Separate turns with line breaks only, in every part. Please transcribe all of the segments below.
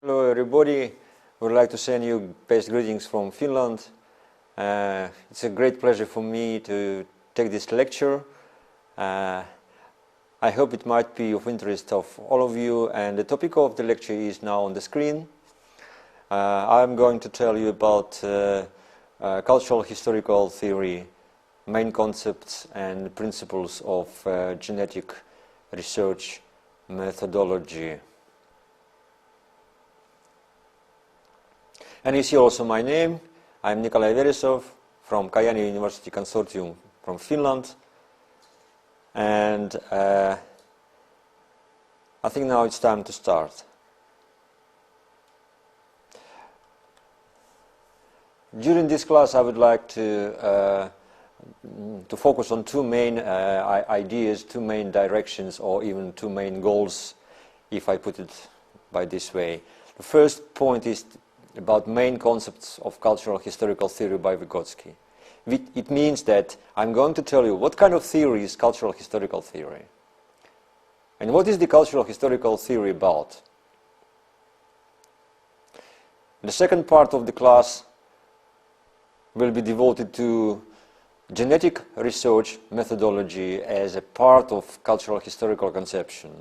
Hello everybody, I would like to send you best greetings from Finland. It's a great pleasure for me to take this lecture. I hope it might be of interest of all of you, and the topic of the lecture is now on the screen. I'm going to tell you about cultural historical theory, main concepts and principles of genetic research methodology. And you see also my name. I'm Nikolai Veresov from Kajaani University Consortium from Finland. And I think now it's time to start. During this class I would like to focus on two main ideas, two main directions, or even two main goals, if I put it by this way. The first point is about main concepts of cultural historical theory by Vygotsky. It means that I'm going to tell you what kind of theory is cultural historical theory. And what is the cultural historical theory about? The second part of the class will be devoted to genetic research methodology as a part of cultural historical conception.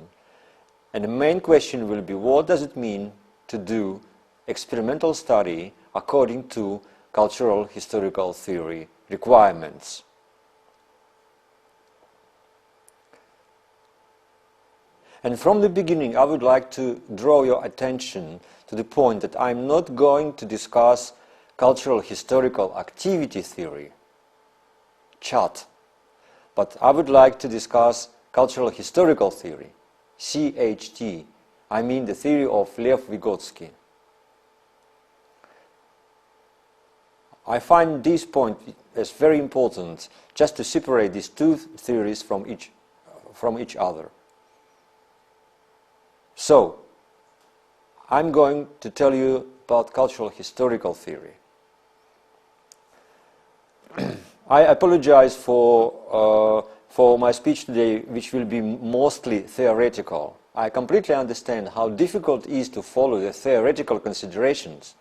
And the main question will be, what does it mean to do experimental study according to cultural historical theory requirements? And from the beginning I would like to draw your attention to the point that I'm not going to discuss cultural historical activity theory, CHAT, but I would like to discuss cultural historical theory, CHT. I mean the theory of Lev Vygotsky. I find this point as very important, just to separate these two theories from each other. So, I'm going to tell you about cultural historical theory. I apologize for my speech today, which will be mostly theoretical. I completely understand how difficult it is to follow the theoretical considerations,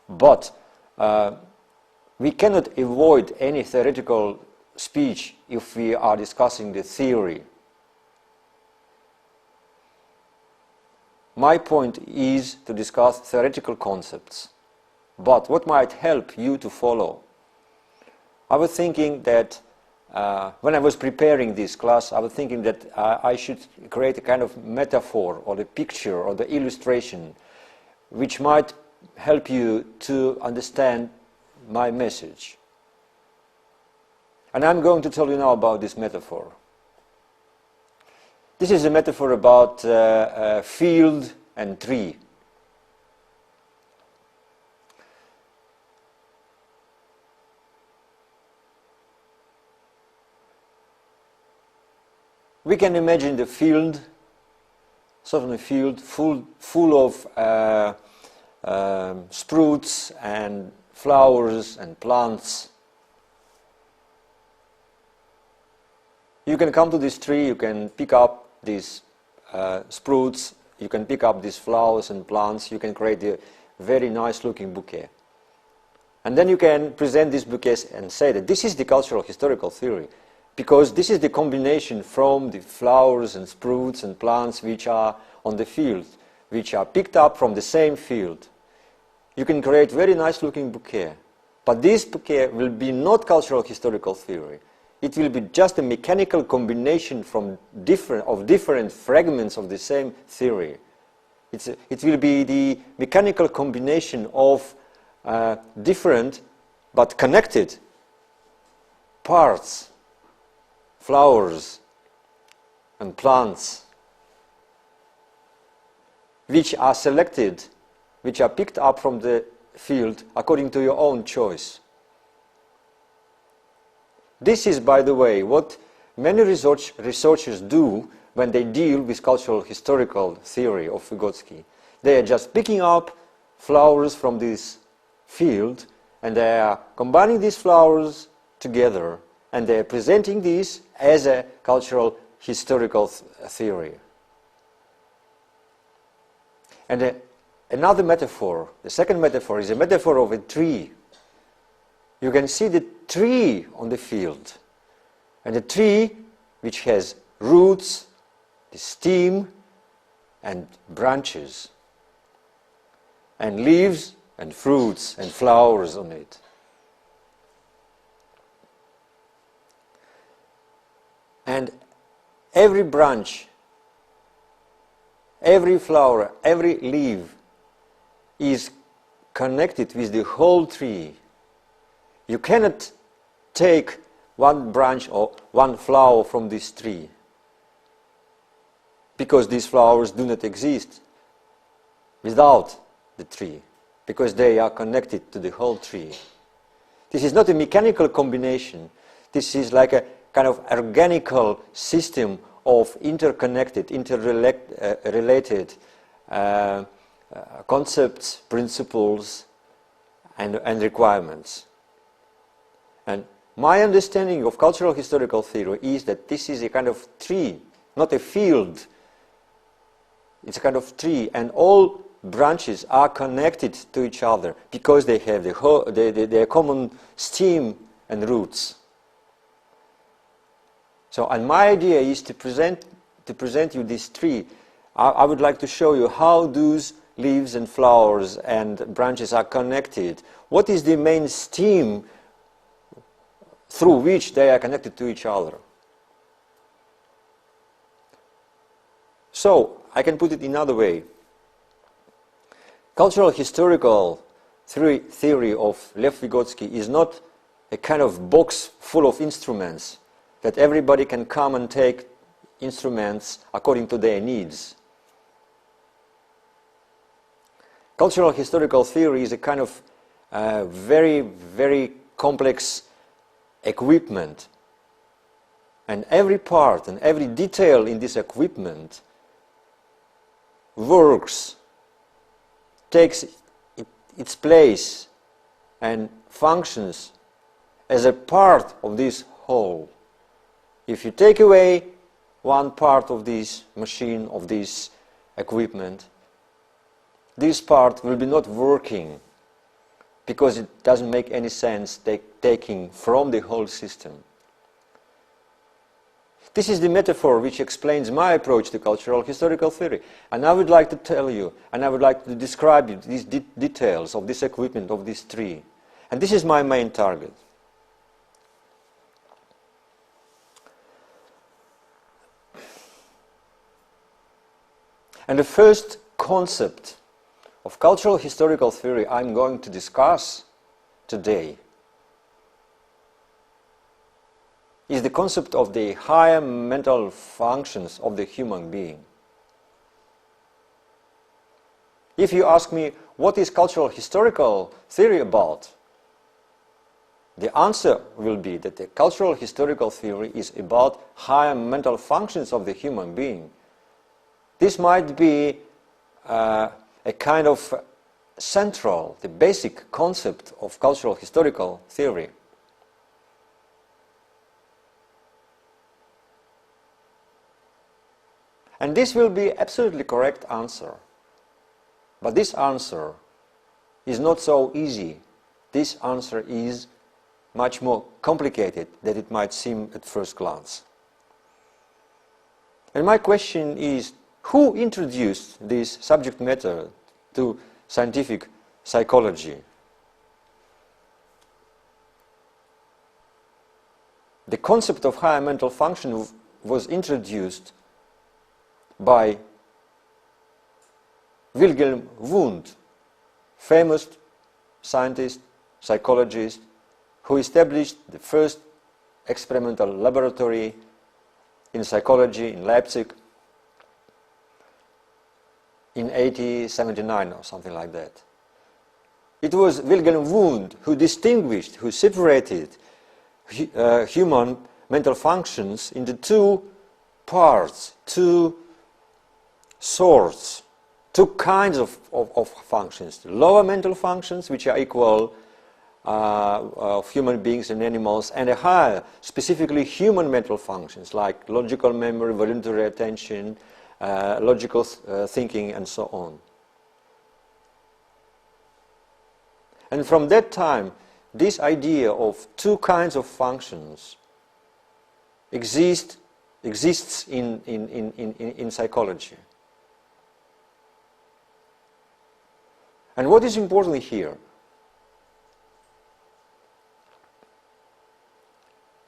but we cannot avoid any theoretical speech if we are discussing the theory. My point is to discuss theoretical concepts, but what might help you to follow? I was thinking that when I was preparing this class, I was thinking that I should create a kind of metaphor or the picture or the illustration which might help you to understand my message. And I'm going to tell you now about this metaphor. This is a metaphor about field and tree. We can imagine the field, certainly field full of sprouts and flowers and plants. You can come to this tree, you can pick up these sprouts, you can pick up these flowers and plants, you can create a very nice looking bouquet. And then you can present this bouquet and say that this is the cultural historical theory, because this is the combination from the flowers and sprouts and plants which are on the field, which are picked up from the same field. You can create very nice looking bouquet, but this bouquet will be not cultural historical theory. It will be just a mechanical combination from different fragments of the same theory. It will be the mechanical combination of different but connected parts, flowers and plants, which are selected, which are picked up from the field according to your own choice. This is, by the way, what many researchers do when they deal with cultural historical theory of Vygotsky. They are just picking up flowers from this field and they are combining these flowers together and they are presenting this as a cultural historical theory. And another metaphor. The second metaphor is a metaphor of a tree. You can see the tree on the field, and the tree which has roots, the stem, and branches, and leaves, and fruits, and flowers on it. And every branch, every flower, every leaf is connected with the whole tree. You cannot take one branch or one flower from this tree, because these flowers do not exist without the tree, because they are connected to the whole tree. This is not a mechanical combination. This is like a kind of organical system of interconnected, interrelated concepts, principles, and requirements. And my understanding of cultural historical theory is that this is a kind of tree, not a field. It's a kind of tree, and all branches are connected to each other because they have their common stem and roots. So, and my idea is to present you this tree. I would like to show you how those leaves and flowers and branches are connected. What is the main stem through which they are connected to each other? So, I can put it another way. Cultural historical theory of Lev Vygotsky is not a kind of box full of instruments that everybody can come and take instruments according to their needs. Cultural historical theory is a kind of very, very complex equipment. And every part and every detail in this equipment works, takes its place, and functions as a part of this whole. If you take away one part of this machine, of this equipment, this part will be not working, because it doesn't make any sense taking from the whole system. This is the metaphor which explains my approach to cultural historical theory. And I would like to tell you, and I would like to describe you these details of this equipment, of this tree. And this is my main target. And the first concept of cultural historical theory I'm going to discuss today is the concept of the higher mental functions of the human being. If you ask me, what is cultural historical theory about? The answer will be that the cultural historical theory is about higher mental functions of the human being. This might be a kind of central, the basic concept of cultural historical theory. And this will be absolutely correct answer. But this answer is not so easy. This answer is much more complicated than it might seem at first glance. And my question is, who introduced this subject matter to scientific psychology? The concept of higher mental function was introduced by Wilhelm Wundt, famous scientist, psychologist, who established the first experimental laboratory in psychology in Leipzig in 1879 or something like that. It was Wilhelm Wundt who distinguished, who separated human mental functions into two parts, two sorts, two kinds of functions. Lower mental functions, which are equal of human beings and animals, and a higher, specifically human mental functions, like logical memory, voluntary attention, logical thinking, and so on. And from that time, this idea of two kinds of functions exists in psychology. And what is important here?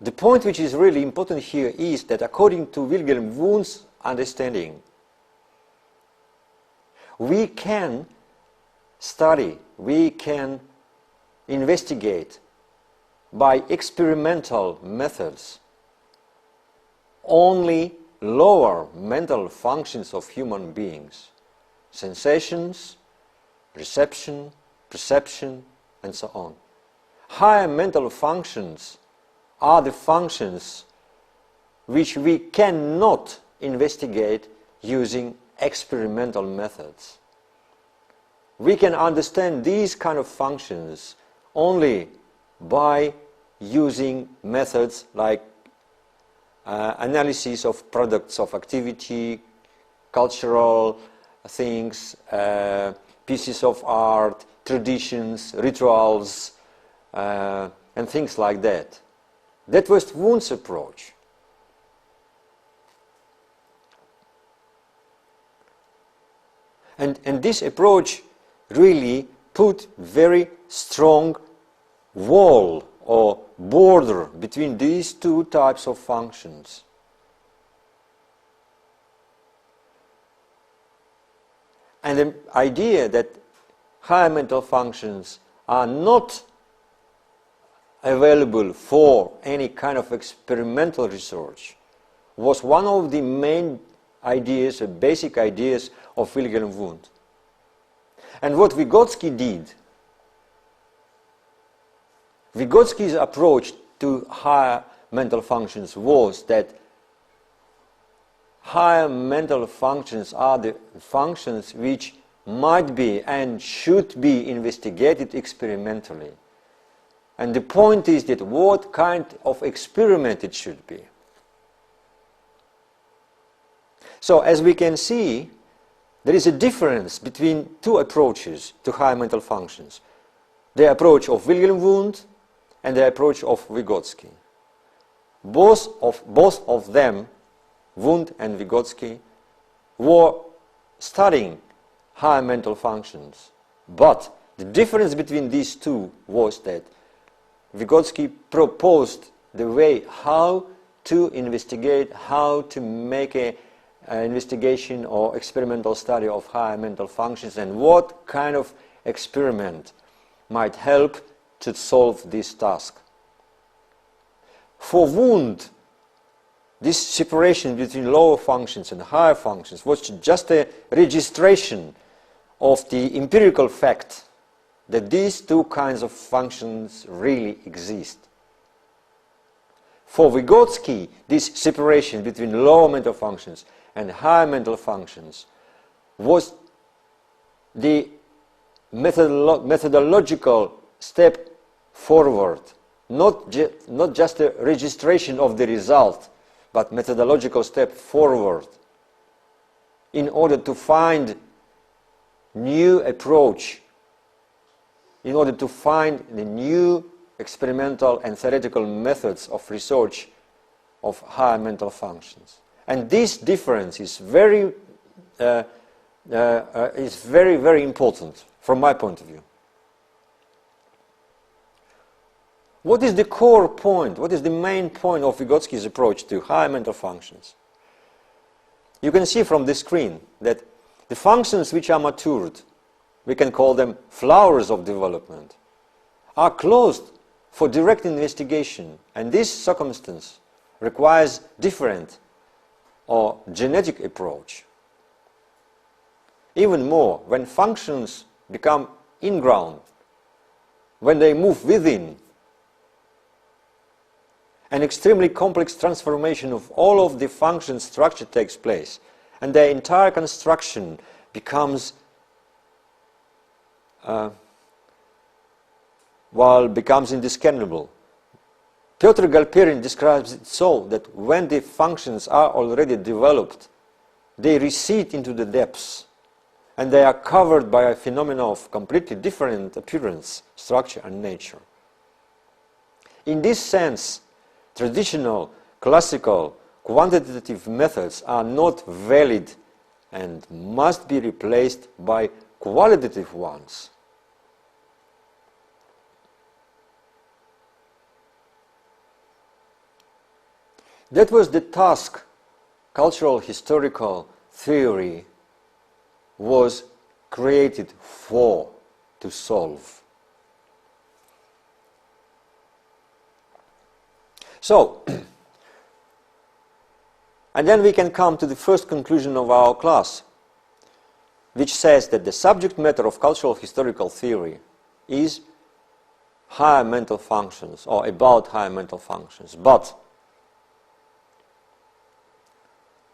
The point which is really important here is that according to Wilhelm Wundt's understanding, we can study, we can investigate by experimental methods only lower mental functions of human beings, sensations, reception, perception, and so on. Higher mental functions are the functions which we cannot investigate using experimental methods. We can understand these kind of functions only by using methods like analysis of products of activity, cultural things, pieces of art, traditions, rituals, and things like that. That was Wundt's approach. And this approach really put very strong wall or border between these two types of functions. And the idea that higher mental functions are not available for any kind of experimental research was one of the main ideas, basic ideas of Wilhelm Wundt. And what Vygotsky did, Vygotsky's approach to higher mental functions was that higher mental functions are the functions which might be and should be investigated experimentally. And the point is that what kind of experiment it should be. So as we can see, there is a difference between two approaches to higher mental functions. The approach of Wilhelm Wundt and the approach of Vygotsky. Both of them, Wundt and Vygotsky, were studying higher mental functions. But the difference between these two was that Vygotsky proposed the way how to investigate, how to make an investigation or experimental study of higher mental functions and what kind of experiment might help to solve this task. For Wundt, this separation between lower functions and higher functions was just a registration of the empirical fact that these two kinds of functions really exist. For Vygotsky, this separation between lower mental functions and higher mental functions was the methodological step forward, not just a registration of the result, but methodological step forward in order to find new approach, in order to find the new experimental and theoretical methods of research of higher mental functions. And this difference is very, very important from my point of view. What is the core point? What is the main point of Vygotsky's approach to higher mental functions? You can see from the screen that the functions which are matured, we can call them flowers of development, are closed for direct investigation, and this circumstance requires different or genetic approach. Even more, when functions become in-ground, when they move within, an extremely complex transformation of all of the function structure takes place, and their entire construction becomes indiscernible. Piotr Galperin describes it so that when the functions are already developed, they recede into the depths, and they are covered by a phenomena of completely different appearance, structure and nature. In this sense, traditional, classical, quantitative methods are not valid and must be replaced by qualitative ones. That was the task cultural historical theory was created for, to solve. So, and then we can come to the first conclusion of our class, which says that the subject matter of cultural historical theory is higher mental functions, or about higher mental functions. But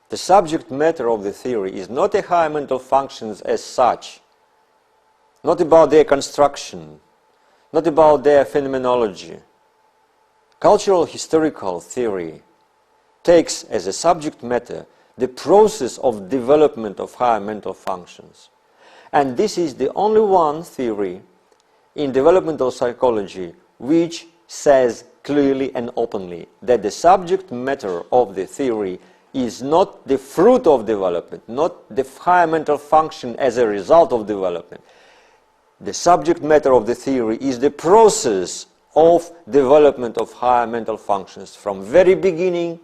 the subject matter of the theory is not a higher mental functions as such, not about their construction, not about their phenomenology. Cultural historical theory takes as a subject matter the process of development of higher mental functions. And this is the only one theory in developmental psychology which says clearly and openly that the subject matter of the theory is not the fruit of development, not the higher mental function as a result of development. The subject matter of the theory is the process of development of higher mental functions from very beginning,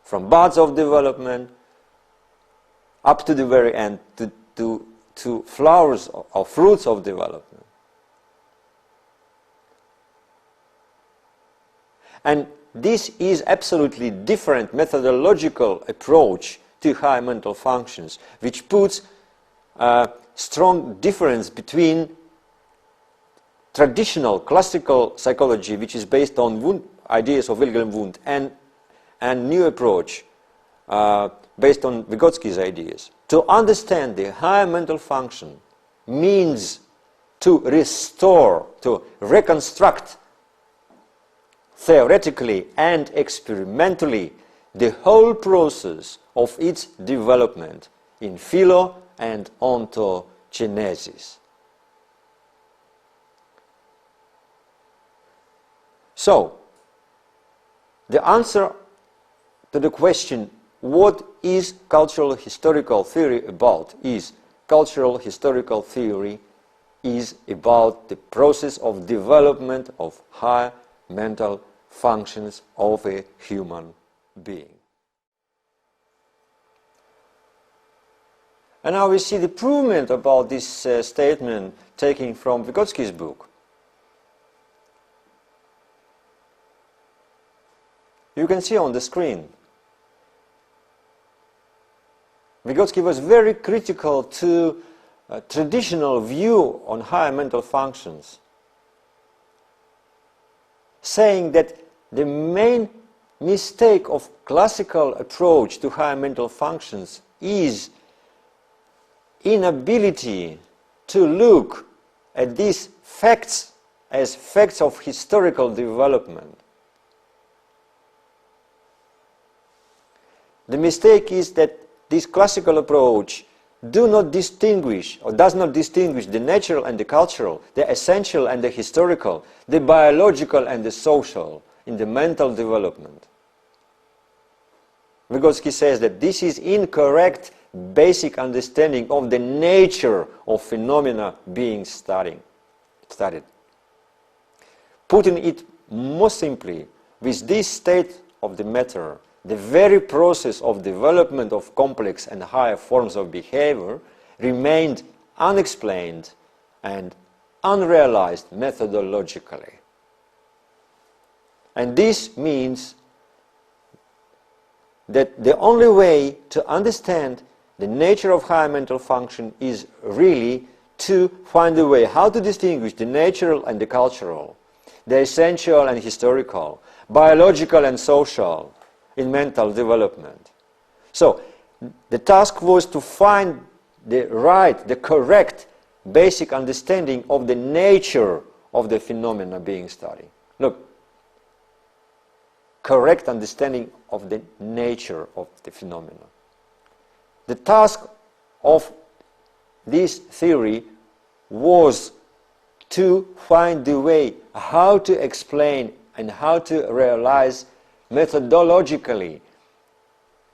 from buds of development, up to the very end, to flowers or fruits of development. And this is absolutely different methodological approach to higher mental functions, which puts a strong difference between traditional classical psychology, which is based on Wundt, ideas of Wilhelm Wundt, and new approach based on Vygotsky's ideas. To understand the higher mental function means to restore, to reconstruct theoretically and experimentally the whole process of its development in philo and ontogenesis. So, the answer to the question, what is cultural historical theory about, is cultural historical theory is about the process of development of higher mental functions of a human being. And now we see the provement about this statement taken from Vygotsky's book. You can see on the screen. Vygotsky was very critical to a traditional view on higher mental functions, saying that the main mistake of classical approach to higher mental functions is inability to look at these facts as facts of historical development. The mistake is that this classical approach does not distinguish the natural and the cultural, the essential and the historical, the biological and the social in the mental development. Vygotsky says that this is incorrect basic understanding of the nature of phenomena being studied. Putting it more simply, with this state of the matter, the very process of development of complex and higher forms of behavior remained unexplained and unrealized methodologically. And this means that the only way to understand the nature of higher mental function is really to find a way how to distinguish the natural and the cultural, the essential and historical, biological and social in mental development. So the task was to find the correct basic understanding of the nature of the phenomena being studied. Look, correct understanding of the nature of the phenomena. The task of this theory was to find the way how to explain and how to realize methodologically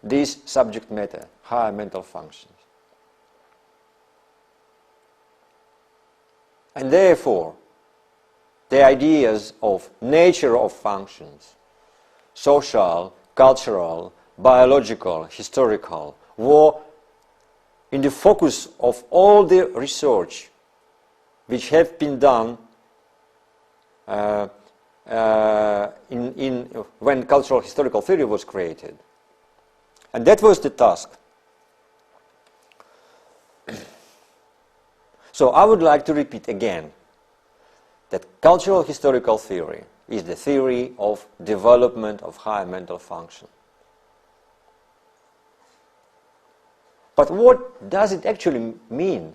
this subject matter, higher mental functions. And therefore, the ideas of nature of functions, social, cultural, biological, historical, were in the focus of all the research which have been done when cultural historical theory was created. And that was the task. So I would like to repeat again that cultural historical theory is the theory of development of higher mental function. But what does it actually mean?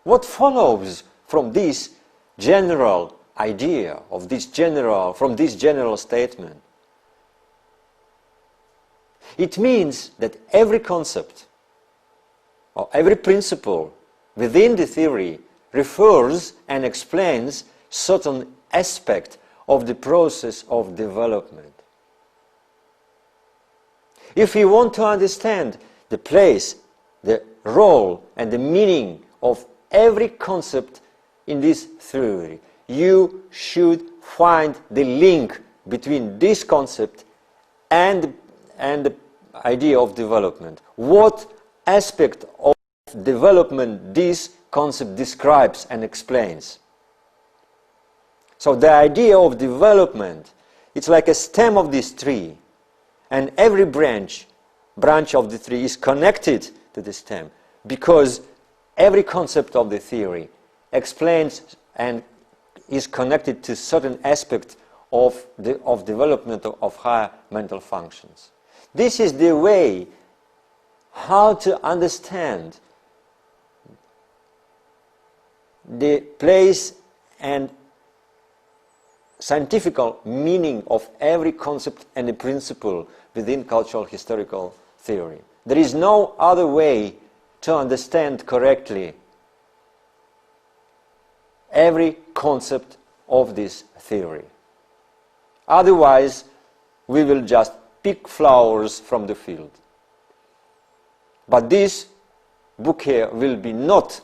What follows from this general idea, from this general statement? It means that every concept or every principle within the theory refers and explains certain aspect of the process of development. If you want to understand the place, the role, and the meaning of every concept in this theory, you should find the link between this concept and the idea of development. What aspect of development this concept describes and explains? So the idea of development, it's like a stem of this tree, and every branch of the tree is connected to the stem, because every concept of the theory explains and is connected to certain aspect of development of higher mental functions. This is the way how to understand the place and scientific meaning of every concept and a principle within cultural historical theory. There is no other way to understand correctly every concept of this theory. Otherwise, we will just pick flowers from the field. But this bouquet will be not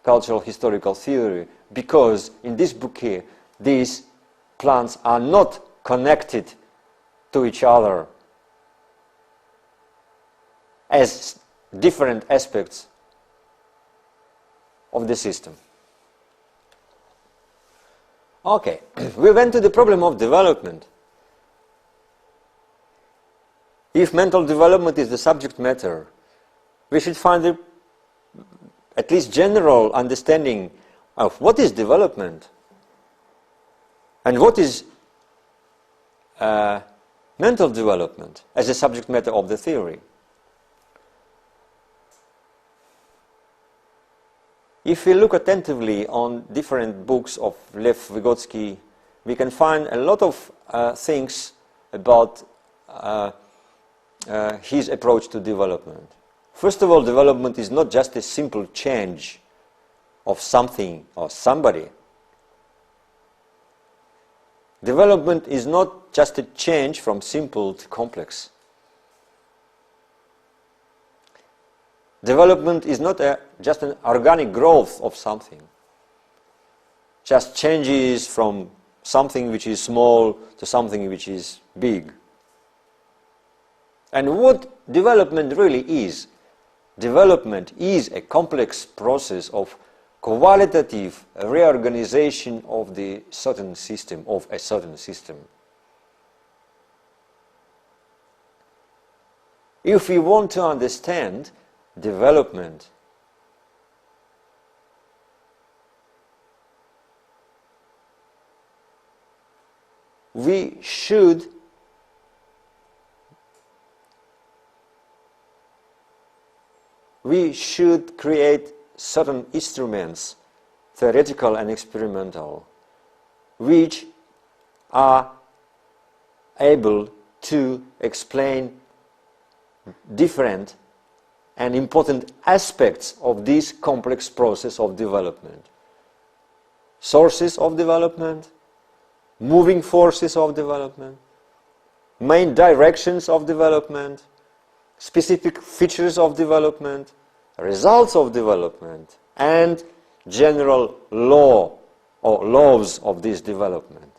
cultural historical theory, because in this bouquet, these plants are not connected to each other as different aspects of the system. Okay, we went to the problem of development. If mental development is the subject matter, we should find at least general understanding of what is development and what is mental development as a subject matter of the theory. If we look attentively on different books of Lev Vygotsky, we can find a lot of things about his approach to development. First of all, development is not just a simple change of something or somebody. Development is not just a change from simple to complex. Development is not just an organic growth of something, just changes from something which is small to something which is big. And what development really is? Development is a complex process of qualitative reorganization of a certain system. If we want to understand development, we should create certain instruments, theoretical and experimental, which are able to explain different and important aspects of this complex process of development. Sources of development, moving forces of development, main directions of development, specific features of development, results of development, and general law or laws of this development.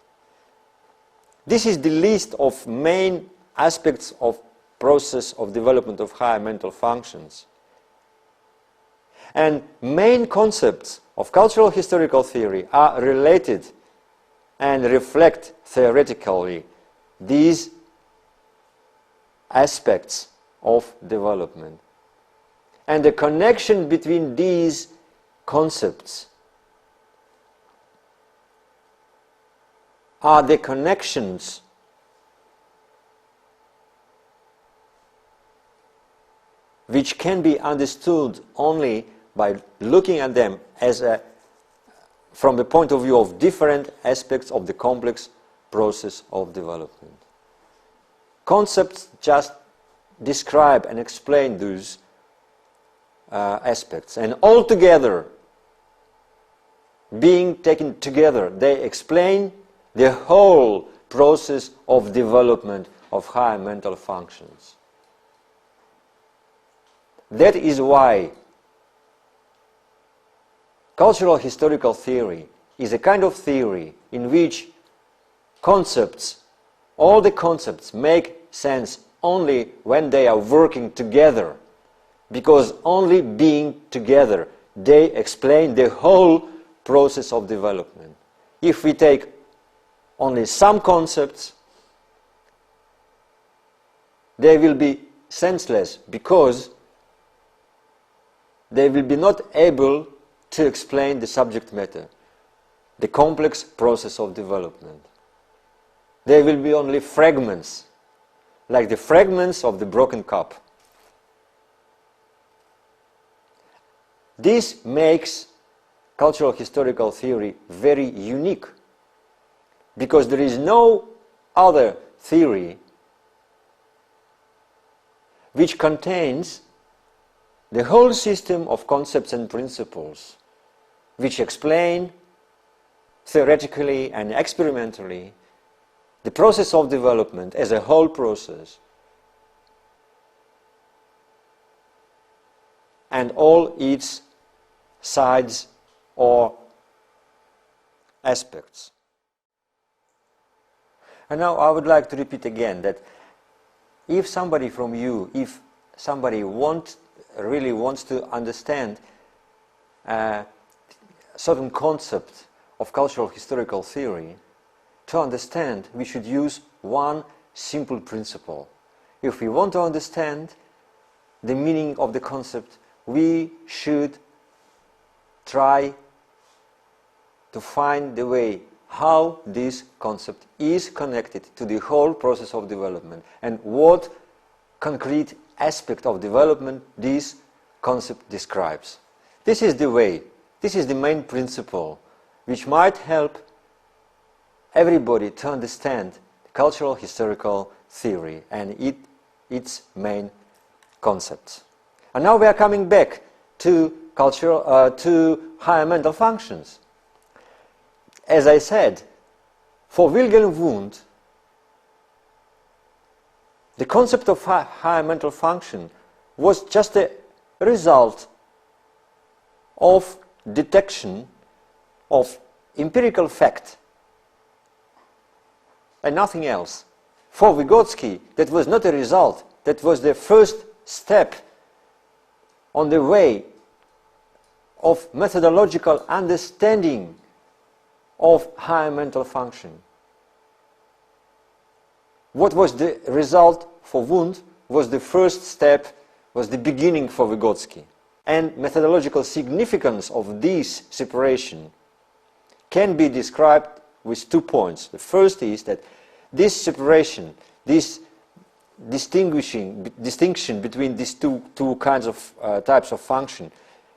This is the list of main aspects of process of development of higher mental functions. And main concepts of cultural historical theory are related and reflect theoretically these aspects of development. And the connection between these concepts are the connections which can be understood only by looking at them as from the point of view of different aspects of the complex process of development. Concepts just describe and explain those aspects, and all together, being taken together, they explain the whole process of development of higher mental functions. That is why cultural historical theory is a kind of theory in which concepts, all the concepts make sense only when they are working together, because only being together they explain the whole process of development. If we take only some concepts, they will be senseless because they will be not able to explain the subject matter, the complex process of development. They will be only fragments, like the fragments of the broken cup. This makes cultural historical theory very unique, because there is no other theory which contains the whole system of concepts and principles which explain theoretically and experimentally the process of development as a whole process and all its sides or aspects. And now I would like to repeat again that if somebody from you, if somebody really wants to understand a certain concept of cultural historical theory, to understand we should use one simple principle. If we want to understand the meaning of the concept, we should try to find the way how this concept is connected to the whole process of development and what concrete aspect of development this concept describes. This is the way, this is the main principle which might help everybody to understand cultural historical theory and its main concepts. And now we are coming back to higher mental functions. As I said, for Wilhelm Wundt, the concept of higher mental function was just a result of detection of empirical fact and nothing else. For Vygotsky, that was not a result, that was the first step on the way of methodological understanding of higher mental function. What was the result for Wundt was the first step, was the beginning for Vygotsky. And methodological significance of this separation can be described with 2 points. The first is that this separation, this distinction between these two kinds of types of function,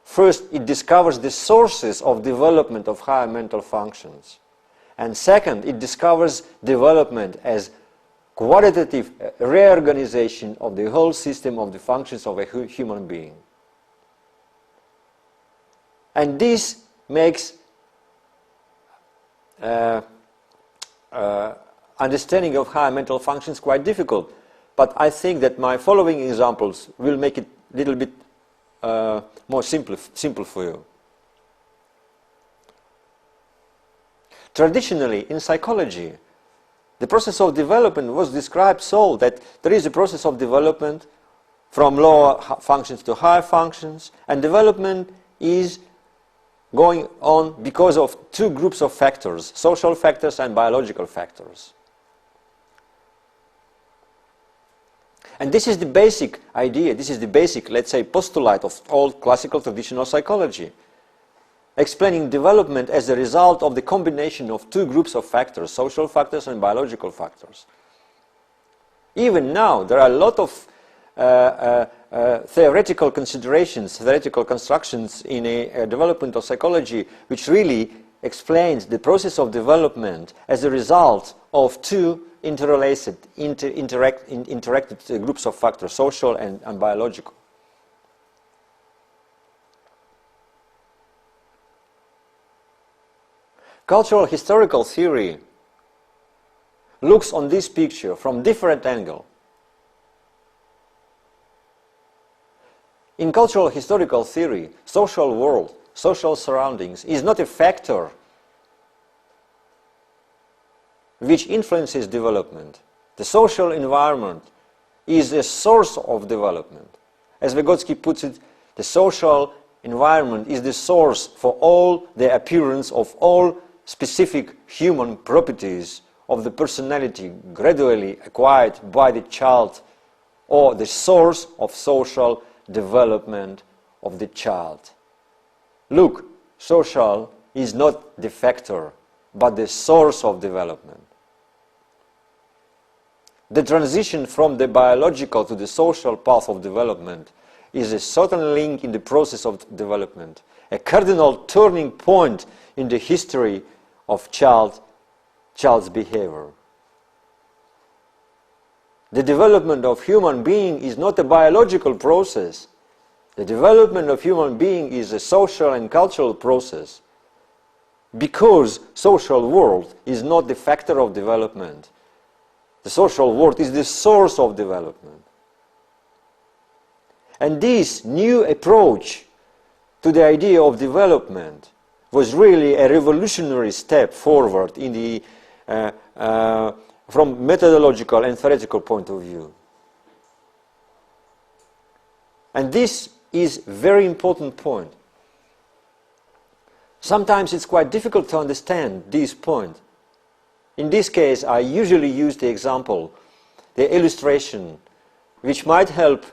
first, it discovers the sources of development of higher mental functions. And second, it discovers development as qualitative reorganization of the whole system of the functions of a human being. And this makes understanding of higher mental functions quite difficult. But I think that my following examples will make it a little bit more simple for you. Traditionally, in psychology, the process of development was described so that there is a process of development from lower functions to higher functions, and development is going on because of two groups of factors, social factors and biological factors. And this is the basic idea, this is the basic, let's say, postulate of all classical traditional psychology, explaining development as a result of the combination of two groups of factors, social factors and biological factors. Even now, there are a lot of theoretical considerations, theoretical constructions in a development of psychology which really explains the process of development as a result of two interrelaced, interacted groups of factors, social and biological. Cultural historical theory looks on this picture from different angle. In cultural historical theory, social world, social surroundings is not a factor which influences development. The social environment is a source of development. As Vygotsky puts it, the social environment is the source for all the appearance of all specific human properties of the personality gradually acquired by the child, or the source of social development of the child. Look, social is not the factor, but the source of development. The transition from the biological to the social path of development is a certain link in the process of development, a cardinal turning point in the history of child's behavior. The development of human being is not a biological process. The development of human being is a social and cultural process, because social world is not the factor of development. The social world is the source of development. And this new approach to the idea of development was really a revolutionary step forward in the from methodological and theoretical point of view. And this is a very important point. Sometimes it's quite difficult to understand this point. In this case, I usually use the example, the illustration, which might help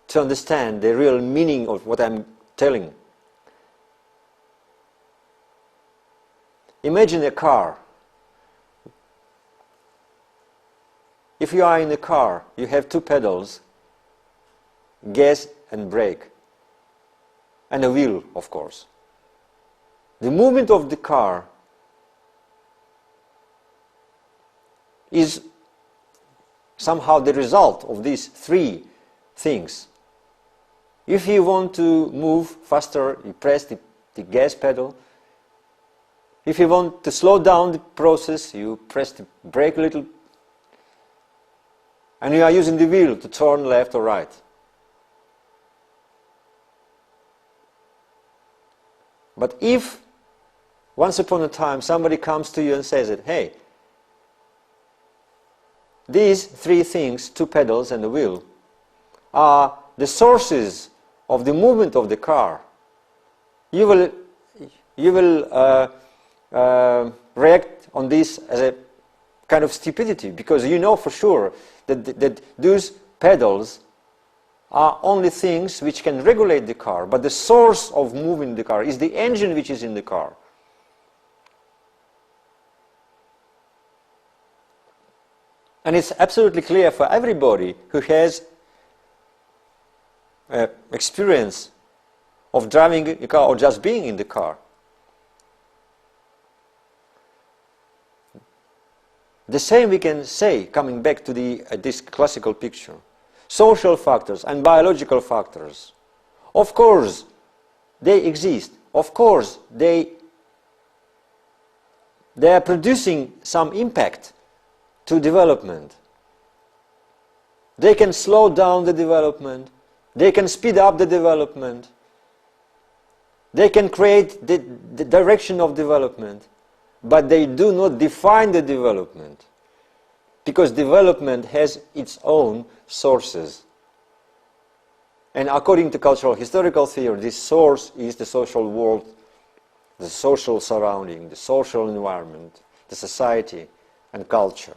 to understand the real meaning of what I'm telling. Imagine a car. If you are in a car, you have two pedals, gas and brake, and a wheel, of course. The movement of the car is somehow the result of these three things. If you want to move faster, you press the gas pedal. If you want to slow down the process, you press the brake a little. And you are using the wheel to turn left or right. But if once upon a time somebody comes to you and says that, hey, these three things, two pedals and a wheel, are the sources of the movement of the car, you will react on this as a kind of stupidity, because you know for sure that those pedals are only things which can regulate the car, but the source of moving the car is the engine which is in the car. And it's absolutely clear for everybody who has experience of driving a car or just being in the car. The same we can say, coming back to this classical picture. Social factors and biological factors. Of course, they exist. Of course, they are producing some impact to development. They can slow down the development. They can speed up the development. They can create the direction of development. But they do not define the development. Because development has its own sources. And according to cultural historical theory, this source is the social world, the social surrounding, the social environment, the society and culture.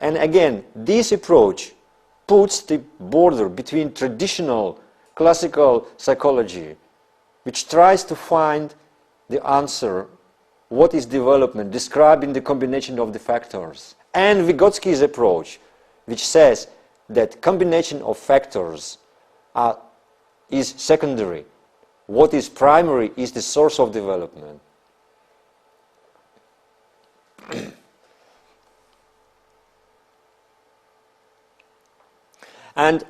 And again, this approach puts the border between traditional classical psychology, which tries to find the answer, what is development, describing the combination of the factors, and Vygotsky's approach, which says that combination of factors is secondary. What is primary is the source of development. And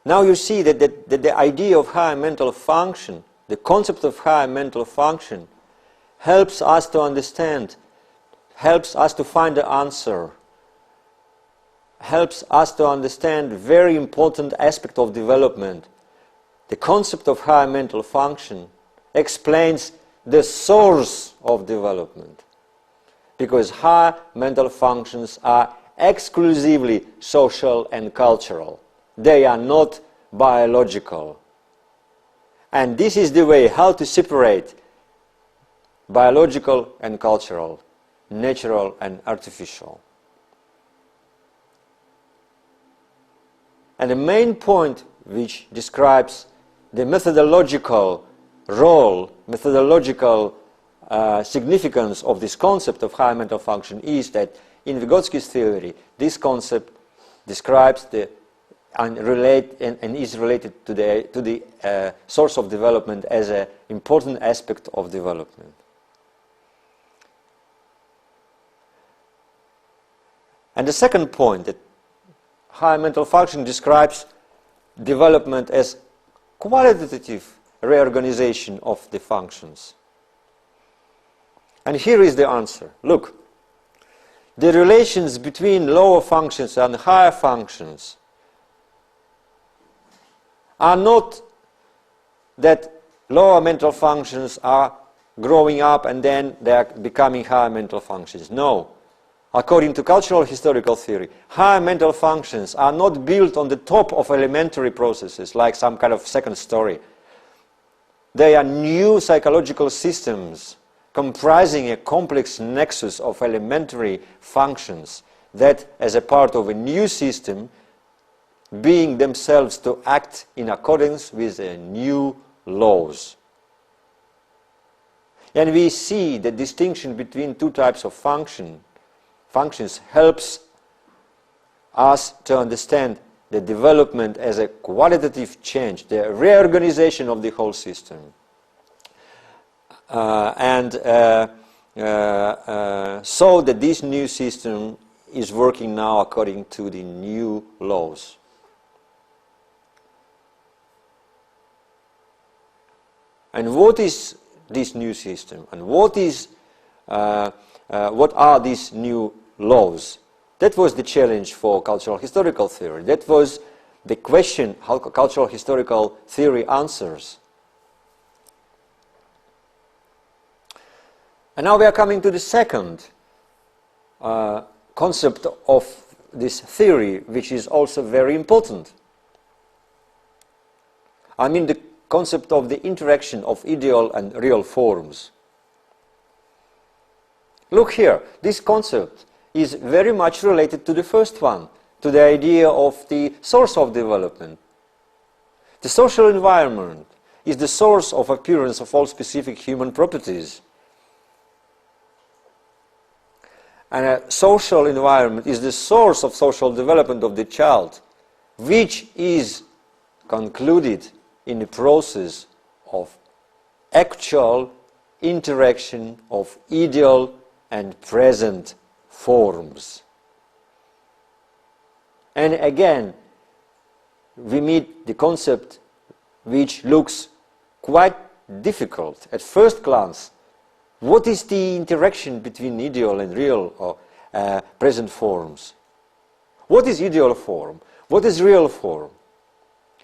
now you see that the idea of higher mental function, the concept of higher mental function, helps us to understand, helps us to find the answer, helps us to understand a very important aspect of development. The concept of higher mental function explains the source of development, because higher mental functions are exclusively social and cultural. They are not biological. And this is the way how to separate biological and cultural, natural and artificial. And the main point which describes the methodological role, methodological significance of this concept of higher mental function is that in Vygotsky's theory, this concept describes and is related to the source of development as an important aspect of development. And the second point, that higher mental function describes development as qualitative reorganization of the functions. And here is the answer. Look. The relations between lower functions and higher functions are not that lower mental functions are growing up and then they are becoming higher mental functions. No. According to cultural historical theory, higher mental functions are not built on the top of elementary processes like some kind of second story. They are new psychological systems comprising a complex nexus of elementary functions that, as a part of a new system, being themselves to act in accordance with new laws. And we see the distinction between two types of functions helps us to understand the development as a qualitative change, the reorganization of the whole system. So that this new system is working now according to the new laws. And what is this new system? And what are these new laws? That was the challenge for cultural historical theory. That was the question how cultural historical theory answers. And now we are coming to the second concept of this theory, which is also very important. I mean the concept of the interaction of ideal and real forms. Look here, this concept is very much related to the first one, to the idea of the source of development. The social environment is the source of appearance of all specific human properties. And a social environment is the source of social development of the child, which is concluded in the process of actual interaction of ideal and present forms. And again, we meet the concept which looks quite difficult at first glance. What is the interaction between ideal and real or present forms? What is ideal form? What is real form?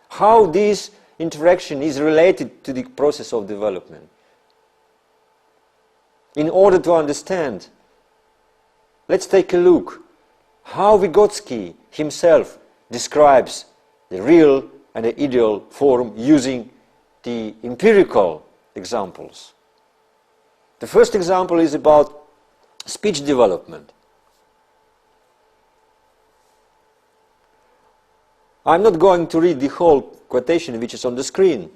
How this interaction is related to the process of development? In order to understand, let's take a look how Vygotsky himself describes the real and the ideal form using the empirical examples. The first example is about speech development. I'm not going to read the whole quotation which is on the screen.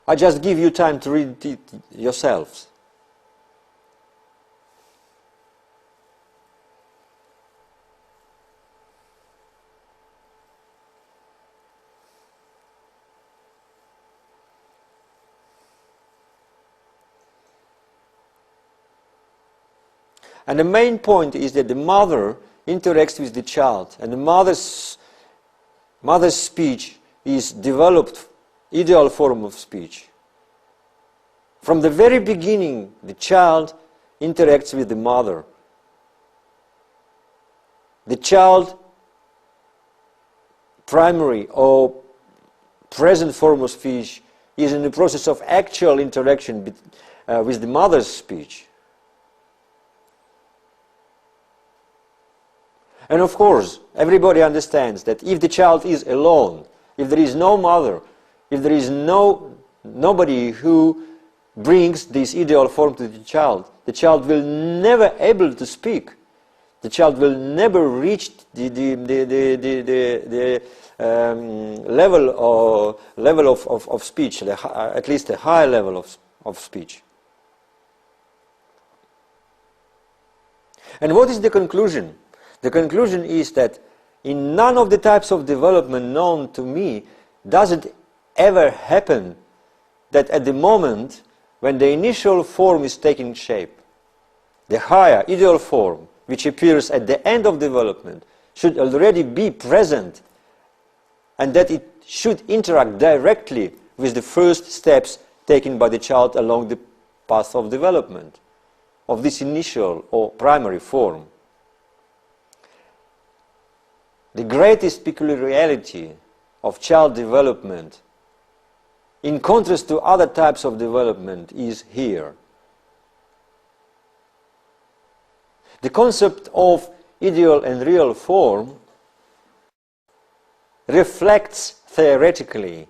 I just give you time to read it yourselves. And the main point is that the mother interacts with the child, and the mother's speech is developed ideal form of speech. From the very beginning, the child interacts with the mother. The child primary or present form of speech is in the process of actual interaction with the mother's speech. And of course, everybody understands that if the child is alone, if there is no mother, if there is nobody who brings this ideal form to the child will never able to speak. The child will never reach the level of speech, at least a high level of speech. And what is the conclusion? The conclusion is that in none of the types of development known to me does it ever happen that at the moment when the initial form is taking shape, the higher ideal form, which appears at the end of development, should already be present, and that it should interact directly with the first steps taken by the child along the path of development of this initial or primary form. The greatest peculiarity of child development, in contrast to other types of development, is here. The concept of ideal and real form reflects theoretically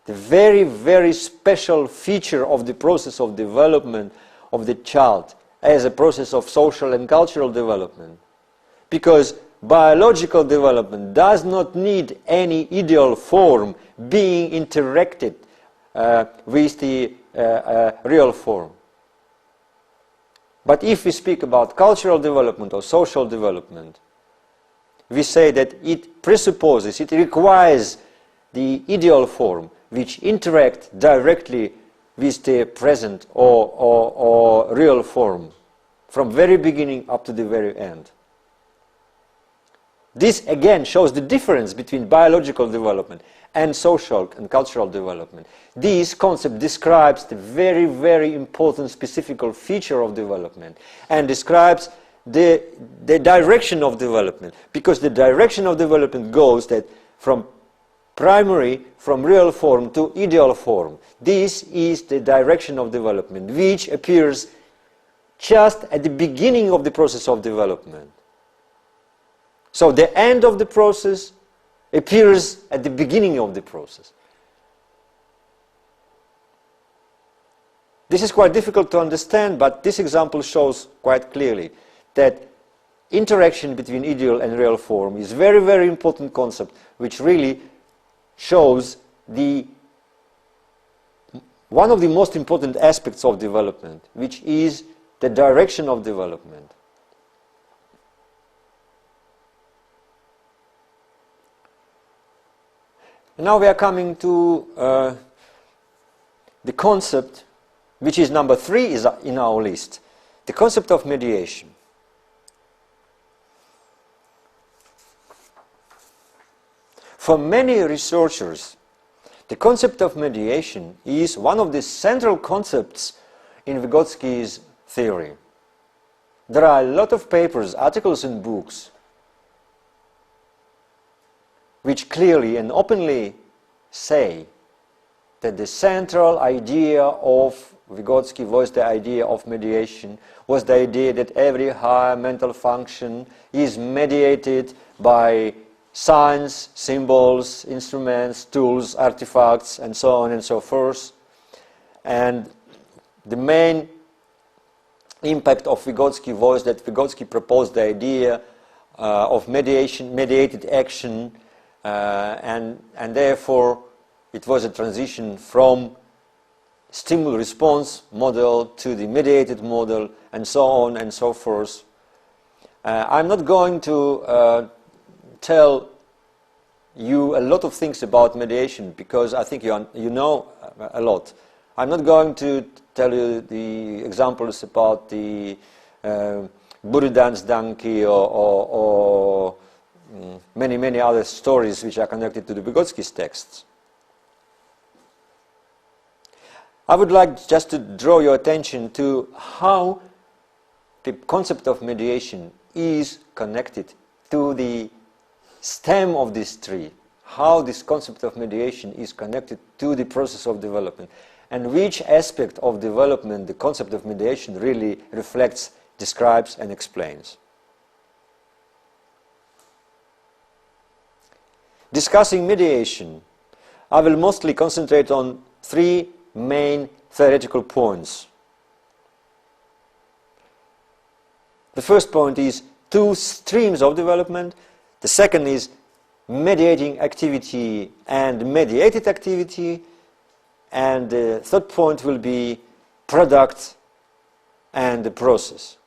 the very, very special feature of the process of development of the child as a process of social and cultural development. Because biological development does not need any ideal form being interacted with the real form. But if we speak about cultural development or social development, we say that it presupposes, it requires the ideal form which interact directly with the present or real form from very beginning up to the very end. This again shows the difference between biological development and social and cultural development. This concept describes the very, very important specific feature of development and describes the direction of development, because the direction of development goes that from real form to ideal form. This is the direction of development, which appears just at the beginning of the process of development. So the end of the process appears at the beginning of the process. This is quite difficult to understand, but this example shows quite clearly that interaction between ideal and real form is a very, very important concept, which really shows one of the most important aspects of development, which is the direction of development. Now we are coming to the concept, which is number 3 is in our list, the concept of mediation. For many researchers, the concept of mediation is one of the central concepts in Vygotsky's theory. There are a lot of papers, articles and books which clearly and openly say that the central idea of Vygotsky was the idea of mediation, was the idea that every higher mental function is mediated by signs, symbols, instruments, tools, artifacts, and so on and so forth. And the main impact of Vygotsky was that Vygotsky proposed the idea of mediated action, and therefore it was a transition from stimulus-response model to the mediated model, and so on and so forth. I'm not going to tell you a lot of things about mediation because I think you know a lot. I'm not going to tell you the examples about the Buridan's donkey or many other stories which are connected to the Vygotsky's texts. I would like just to draw your attention to how the concept of mediation is connected to the stem of this tree, how this concept of mediation is connected to the process of development, and which aspect of development the concept of mediation really reflects, describes, and explains. Discussing mediation, I will mostly concentrate on 3 main theoretical points. The first point is 2 streams of development. The second is mediating activity and mediated activity. And the third point will be product and the process.